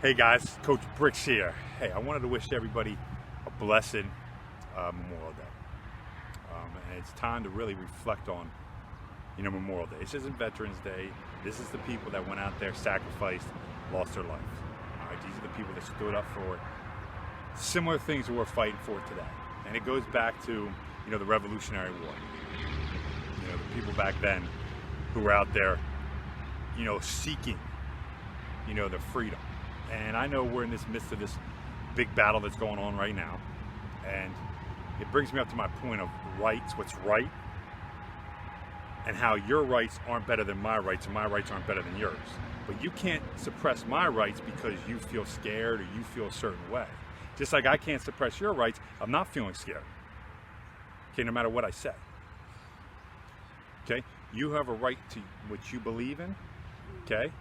Hey guys, Coach Bricks here. Hey, I wanted to wish everybody a blessed Memorial Day. And it's time to really reflect on, Memorial Day. This isn't Veterans Day. This is the people that went out there, sacrificed, lost their life. All right, these are the people that stood up for similar things that we're fighting for today. And it goes back to, the Revolutionary War. The people back then who were out there, seeking, their freedom. And I know we're in this midst of this big battle that's going on right now. And it brings me up to my point of rights, what's right, and how your rights aren't better than my rights and my rights aren't better than yours. But you can't suppress my rights because you feel scared or you feel a certain way. Just like I can't suppress your rights, I'm not feeling scared. Okay, no matter what I say. Okay, you have a right to what you believe in, okay?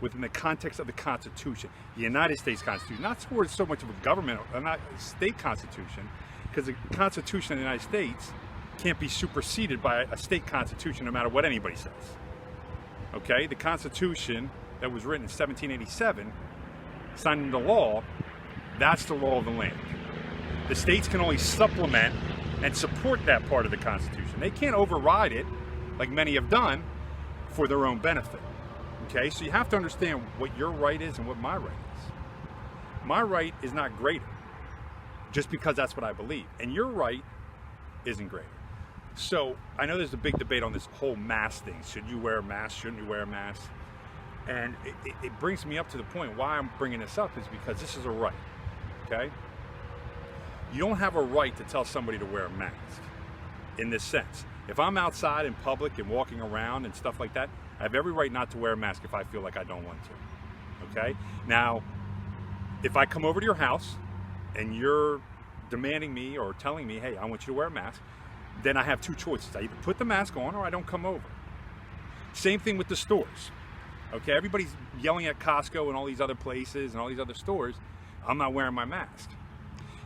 Within the context of the Constitution, the United States Constitution, not so much of a government, or not a state constitution, because the Constitution of the United States can't be superseded by a state constitution no matter what anybody says. Okay, the Constitution that was written in 1787, signed into law, that's the law of the land. The states can only supplement and support that part of the Constitution. They can't override it, like many have done, for their own benefit. Okay, so you have to understand what your right is and what my right is. My right is not greater, just because that's what I believe. And your right isn't greater. So I know there's a big debate on this whole mask thing. Should you wear a mask? Shouldn't you wear a mask? And it brings me up to the point why I'm bringing this up is because this is a right. Okay? You don't have a right to tell somebody to wear a mask in this sense. If I'm outside in public and walking around and stuff like that, I have every right not to wear a mask if I feel like I don't want to. Okay? Now, if I come over to your house and you're demanding me or telling me, hey, I want you to wear a mask, then I have two choices. I either put the mask on or I don't come over. Same thing with the stores. Okay? Everybody's yelling at Costco and all these other places and all these other stores, I'm not wearing my mask.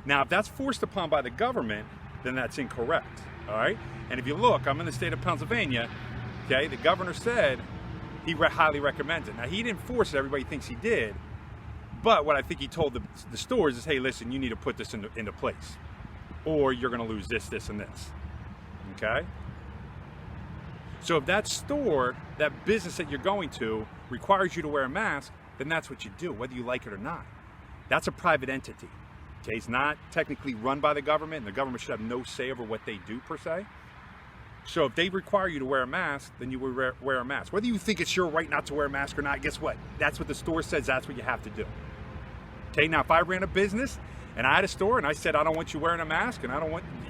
Now, if that's forced upon by the government, then that's incorrect. All right? And if you look, I'm in the state of Pennsylvania. Okay, the governor said he highly recommends it. Now, he didn't force it. Everybody thinks he did. But what I think he told the stores is, hey, listen, you need to put this into place. Or you're going to lose this, this, and this. Okay? So if that store, that business that you're going to, requires you to wear a mask, then that's what you do, whether you like it or not. That's a private entity. Okay, it's not technically run by the government, and the government should have no say over what they do, per se. So if they require you to wear a mask, then you will wear a mask. Whether you think it's your right not to wear a mask or not, guess what? That's what the store says, that's what you have to do. Okay, now if I ran a business and I had a store and I said, I don't want you wearing a mask and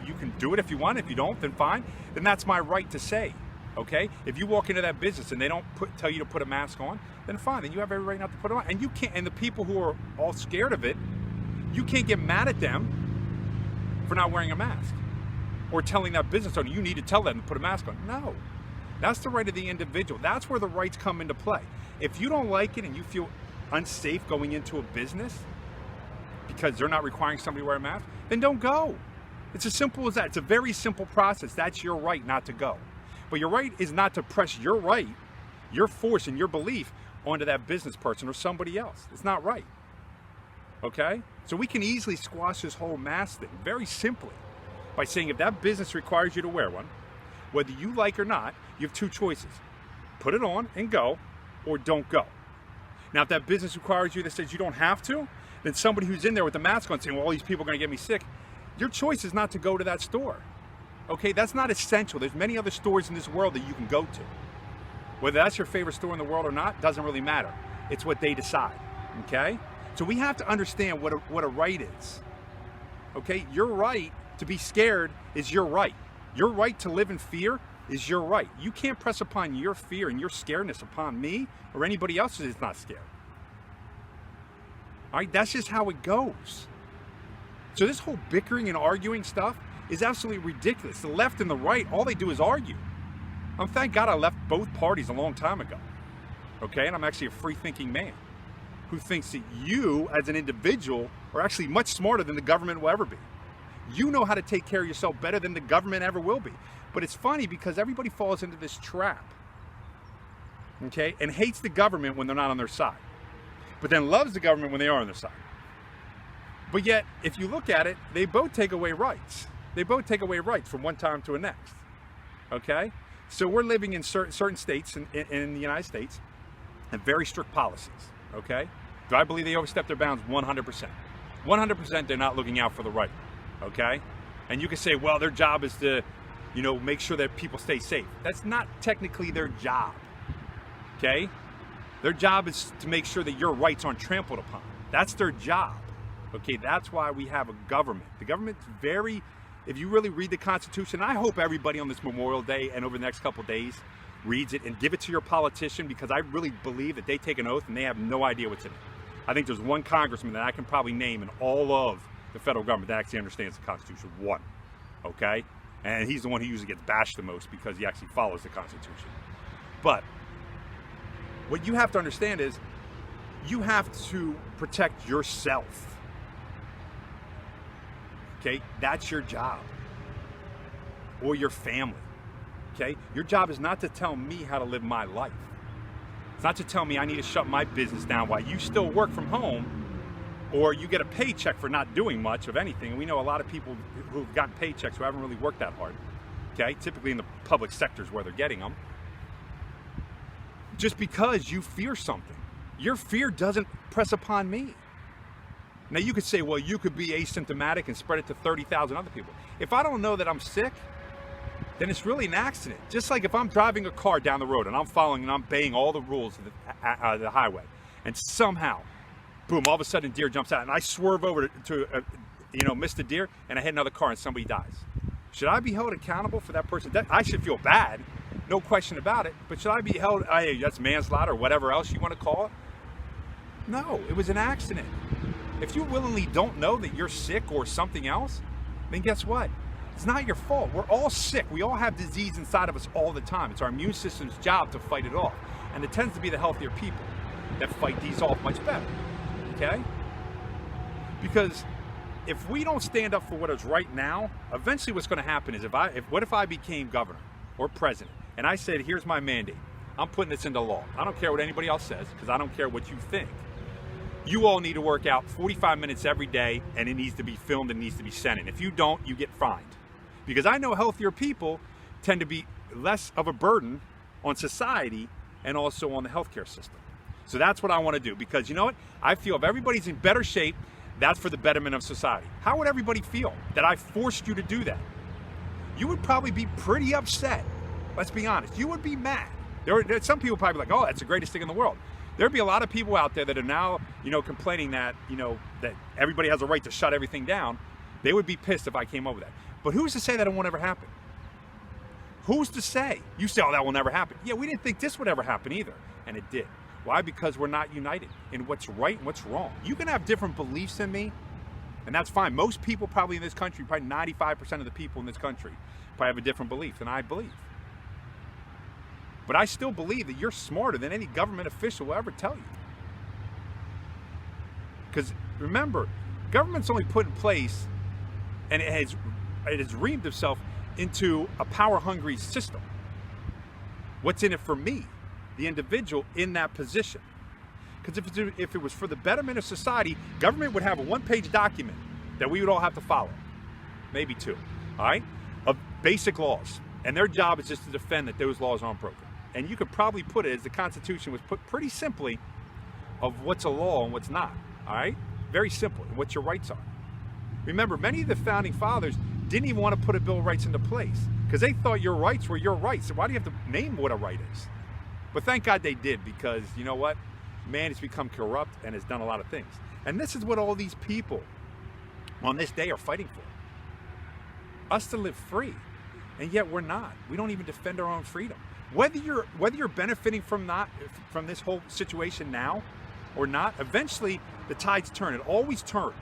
you can do it if you want, if you don't, then fine. Then that's my right to say, okay? If you walk into that business and they don't tell you to put a mask on, then fine, then you have every right not to put it on. And you can't, and the people who are all scared of it, you can't get mad at them for not wearing a mask. Or telling that business owner, you need to tell them to put a mask on. No, that's the right of the individual. That's where the rights come into play. If you don't like it and you feel unsafe going into a business because they're not requiring somebody to wear a mask, then don't go. It's as simple as that. It's a very simple process. That's your right not to go. But your right is not to press your right, your force and your belief onto that business person or somebody else. It's not right. Okay? So we can easily squash this whole mask thing very simply by saying if that business requires you to wear one, whether you like or not, you have two choices. Put it on and go, or don't go. Now, if that business requires you that says you don't have to, then somebody who's in there with the mask on saying, well, all these people are going to get me sick, your choice is not to go to that store. Okay, that's not essential. There's many other stores in this world that you can go to. Whether that's your favorite store in the world or not, doesn't really matter. It's what they decide, okay? So we have to understand what a right is, okay? Your right to be scared is your right. Your right to live in fear is your right. You can't press upon your fear and your scaredness upon me or anybody else that is not scared. All right, that's just how it goes. So this whole bickering and arguing stuff is absolutely ridiculous. The left and the right, all they do is argue. Thank God I left both parties a long time ago. Okay, and I'm actually a free-thinking man who thinks that you, as an individual, are actually much smarter than the government will ever be. You know how to take care of yourself better than the government ever will be. But it's funny because everybody falls into this trap, okay, and hates the government when they're not on their side. but then loves the government when they are on their side. But yet, if you look at it, they both take away rights. They both take away rights from one time to the next. Okay? So we're living in certain states in the United States and very strict policies. Okay? Do I believe they overstep their bounds? 100%. 100% they're not looking out for the right. Okay? And you can say, well, their job is to, make sure that people stay safe. That's not technically their job. Okay? Their job is to make sure that your rights aren't trampled upon. That's their job. Okay? That's why we have a government. The government's very, if you really read the Constitution, I hope everybody on this Memorial Day and over the next couple of days reads it and give it to your politician, because I really believe that they take an oath and they have no idea what's in it. I think there's one congressman that I can probably name in all of the federal government that actually understands the Constitution. One. Okay? And he's the one who usually gets bashed the most because he actually follows the Constitution. But what you have to understand is you have to protect yourself. Okay? That's your job. Or your family. Okay? Your job is not to tell me how to live my life. It's not to tell me I need to shut my business down while you still work from home, or you get a paycheck for not doing much of anything. And we know a lot of people who've gotten paychecks who haven't really worked that hard. Okay? Typically in the public sectors where they're getting them. Just because you fear something. Your fear doesn't press upon me. Now you could say, well, you could be asymptomatic and spread it to 30,000 other people. If I don't know that I'm sick, then it's really an accident. Just like if I'm driving a car down the road and I'm following and I'm obeying all the rules of the highway, and somehow, boom, all of a sudden a deer jumps out and I swerve over to miss the deer, and I hit another car and somebody dies. Should I be held accountable for that person? I should feel bad, no question about it, but should I be held, that's manslaughter or whatever else you want to call it? No, it was an accident. If you willingly don't know that you're sick or something else, then guess what? It's not your fault. We're all sick. We all have disease inside of us all the time. It's our immune system's job to fight it off. And it tends to be the healthier people that fight these off much better. Okay? Because if we don't stand up for what is right now, eventually what's going to happen is what if I became governor or president and I said, here's my mandate. I'm putting this into law. I don't care what anybody else says, because I don't care what you think. You all need to work out 45 minutes every day, and it needs to be filmed and needs to be sent in. If you don't, you get fined. Because I know healthier people tend to be less of a burden on society and also on the healthcare system. So that's what I want to do, because you know what? I feel if everybody's in better shape, that's for the betterment of society. How would everybody feel that I forced you to do that? You would probably be pretty upset. Let's be honest. You would be mad. Some people probably be like, oh, that's the greatest thing in the world. There'd be a lot of people out there that are now, complaining that, that everybody has a right to shut everything down. They would be pissed if I came over that. But who's to say that it won't ever happen? Who's to say? You say, oh, that will never happen. Yeah, we didn't think this would ever happen either. And it did. Why? Because we're not united in what's right and what's wrong. You can have different beliefs than me, and that's fine. Most people probably in this country, probably 95% of the people in this country, probably have a different belief than I believe. But I still believe that you're smarter than any government official will ever tell you. Because remember, government's only put in place, and it has reamed itself into a power-hungry system. What's in it for me, the individual in that position? Because if it was for the betterment of society, government would have a one-page document that we would all have to follow. Maybe two, all right? Of basic laws. And their job is just to defend that those laws aren't broken. And you could probably put it, as the Constitution was put pretty simply, of what's a law and what's not, all right? Very simple, and what your rights are. Remember, many of the founding fathers didn't even want to put a Bill of Rights into place because they thought your rights were your rights. So why do you have to name what a right is? But thank God they did, because you know what? Man has become corrupt and has done a lot of things. And this is what all these people on this day are fighting for. Us to live free. And yet we're not. We don't even defend our own freedom. Whether you're benefiting from this whole situation now or not, eventually the tides turn. It always turns.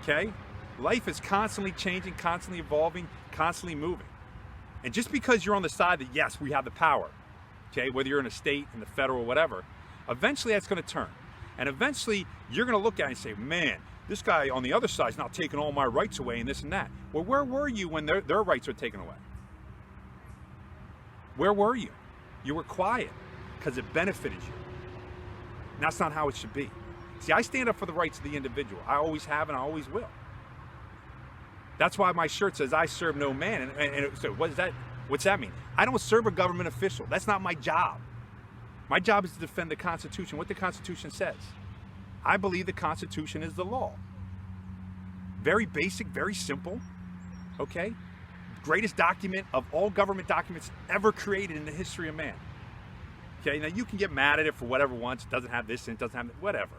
Okay? Life is constantly changing, constantly evolving, constantly moving. And just because you're on the side that, yes, we have the power, okay, whether you're in a state, in the federal, whatever, eventually that's going to turn. And eventually you're going to look at it and say, man, this guy on the other side is now taking all my rights away and this and that. Well, where were you when their rights were taken away? Where were you? You were quiet because it benefited you. And that's not how it should be. See, I stand up for the rights of the individual. I always have and I always will. That's why my shirt says, I serve no man. So what's that mean? I don't serve a government official. That's not my job. My job is to defend the Constitution, what the Constitution says. I believe the Constitution is the law. Very basic, very simple, okay? Greatest document of all government documents ever created in the history of man. Okay, now you can get mad at it for whatever once. It doesn't have this and it doesn't have that, whatever.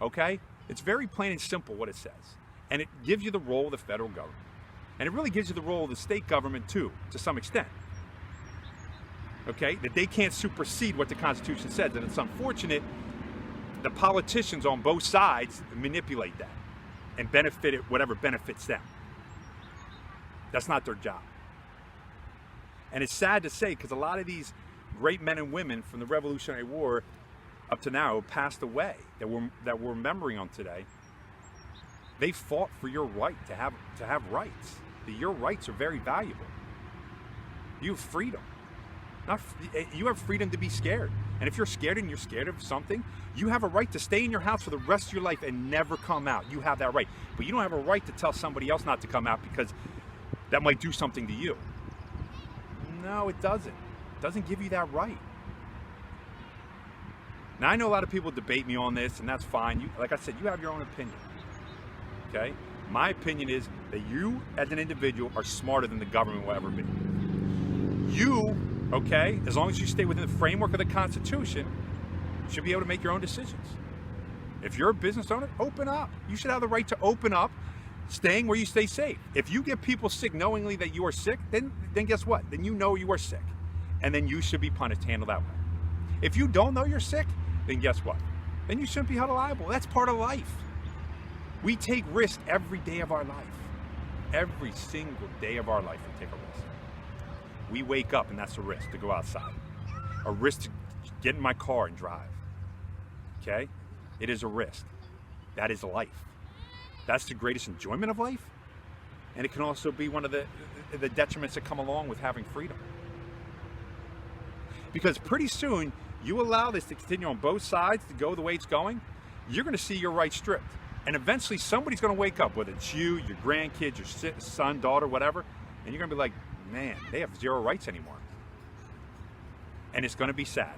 Okay? It's very plain and simple what it says. And it gives you the role of the federal government. And it really gives you the role of the state government too, to some extent. Okay? That they can't supersede what the Constitution says. And it's unfortunate the politicians on both sides manipulate that and benefit it, whatever benefits them. That's not their job. And it's sad to say, because a lot of these great men and women from the Revolutionary War up to now have passed away, that we're remembering on today. They fought for your right to have rights. Your rights are very valuable. You have freedom. You have freedom to be scared. And if you're scared and you're scared of something, you have a right to stay in your house for the rest of your life and never come out. You have that right. But you don't have a right to tell somebody else not to come out because that might do something to you. No, it doesn't. It doesn't give you that right. Now, I know a lot of people debate me on this, and that's fine. Like I said, you have your own opinion. Okay? My opinion is that you, as an individual, are smarter than the government will ever be. You, okay, as long as you stay within the framework of the Constitution, should be able to make your own decisions. If you're a business owner, open up. You should have the right to open up, staying where you stay safe. If you get people sick knowingly that you are sick, then guess what? Then you know you are sick. And then you should be punished, handled that way. If you don't know you're sick, then guess what? Then you shouldn't be held liable. That's part of life. We take risks every day of our life. Every single day of our life we take a risk. We wake up and that's a risk to go outside. A risk to get in my car and drive. Okay? It is a risk. That is life. That's the greatest enjoyment of life. And it can also be one of the detriments that come along with having freedom. Because pretty soon, you allow this to continue on both sides to go the way it's going, you're going to see your rights stripped. And eventually somebody's going to wake up, whether it's you, your grandkids, your son, daughter, whatever, and you're going to be like, man, they have zero rights anymore. And it's going to be sad.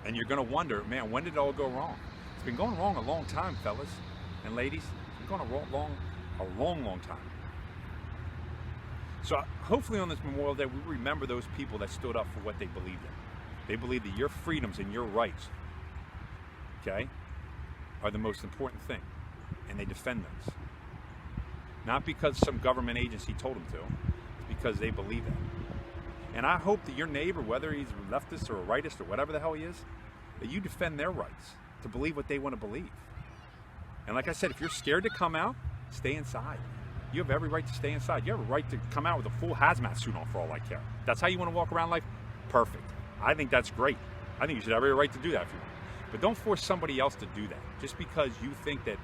And you're going to wonder, man, when did it all go wrong? It's been going wrong a long time, fellas and ladies. It's been going a long time. So hopefully on this Memorial Day, we remember those people that stood up for what they believed in. They believe that your freedoms and your rights, okay, are the most important thing. And they defend those. Not because some government agency told them to, it's because they believe that. And I hope that your neighbor, whether he's a leftist or a rightist or whatever the hell he is, that you defend their rights to believe what they want to believe. And like I said, if you're scared to come out, stay inside. You have every right to stay inside. You have a right to come out with a full hazmat suit on for all I care. That's how you want to walk around life? Perfect. I think that's great. I think you should have every right to do that if you want. But don't force somebody else to do that just because you think that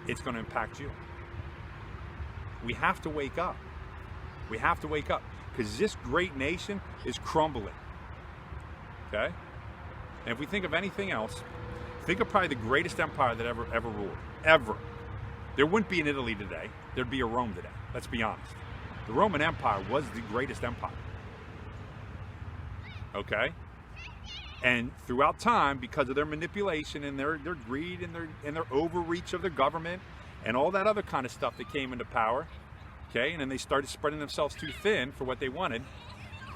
it's going to impact you. We have to wake up. We have to wake up because this great nation is crumbling. Okay? And if we think of anything else, think of probably the greatest empire that ever ruled. Ever. There wouldn't be an Italy today. There'd be a Rome today. Let's be honest. The Roman Empire was the greatest empire. Okay? And throughout time, because of their manipulation and their greed and their overreach of their government and all that other kind of stuff that came into power, okay, and then they started spreading themselves too thin for what they wanted,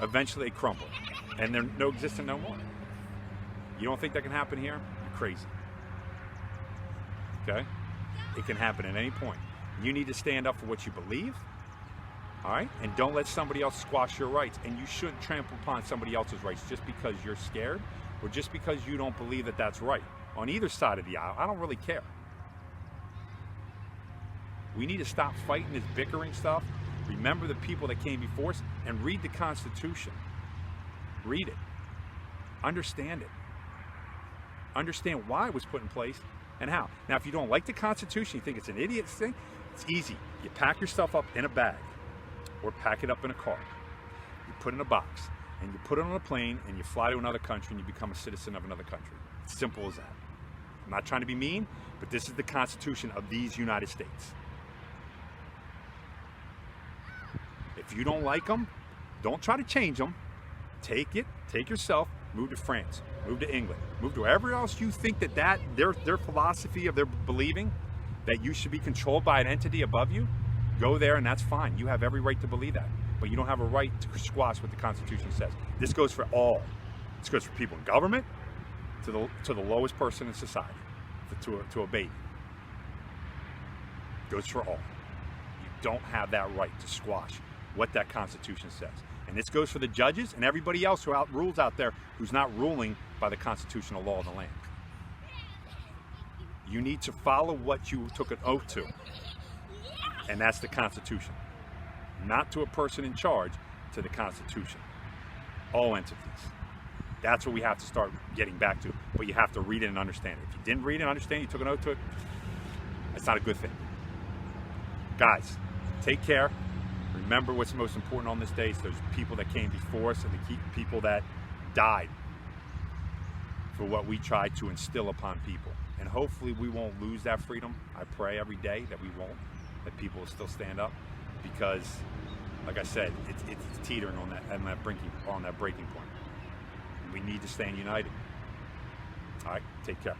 eventually they crumbled. And they're no existent no more. You don't think that can happen here? You're crazy. Okay? It can happen at any point. You need to stand up for what you believe, all right? And don't let somebody else squash your rights. And you shouldn't trample upon somebody else's rights just because you're scared or just because you don't believe that that's right. On either side of the aisle, I don't really care. We need to stop fighting this bickering stuff. Remember the people that came before us and read the Constitution. Read it. Understand it. Understand why it was put in place and how. Now, if you don't like the Constitution, you think it's an idiot's thing, it's easy. You pack your stuff up in a bag or pack it up in a car. You put it in a box and you put it on a plane and you fly to another country and you become a citizen of another country. It's simple as that. I'm not trying to be mean, but this is the Constitution of these United States. If you don't like them, don't try to change them. Take yourself, move to France, move to England, move to wherever else you think that their philosophy of their believing that you should be controlled by an entity above you. Go there, and that's fine. You have every right to believe that, but you don't have a right to squash what the Constitution says. This goes for all. This goes for people in government, to the lowest person in society, to a baby. It goes for all. You don't have that right to squash what that Constitution says. And this goes for the judges and everybody else who rules out there who's not ruling by the constitutional law of the land. You need to follow what you took an oath to, and that's the Constitution. Not to a person in charge, to the Constitution. All entities. That's what we have to start getting back to, but you have to read it and understand it. If you didn't read it and understand it, you took an oath to it, that's not a good thing. Guys, take care. Remember what's most important on this day is those people that came before us and the people that died for what we tried to instill upon people. And hopefully we won't lose that freedom. I pray every day that we won't, that people will still stand up, because, like I said, it's teetering on that breaking point. We need to stand united. All right, take care.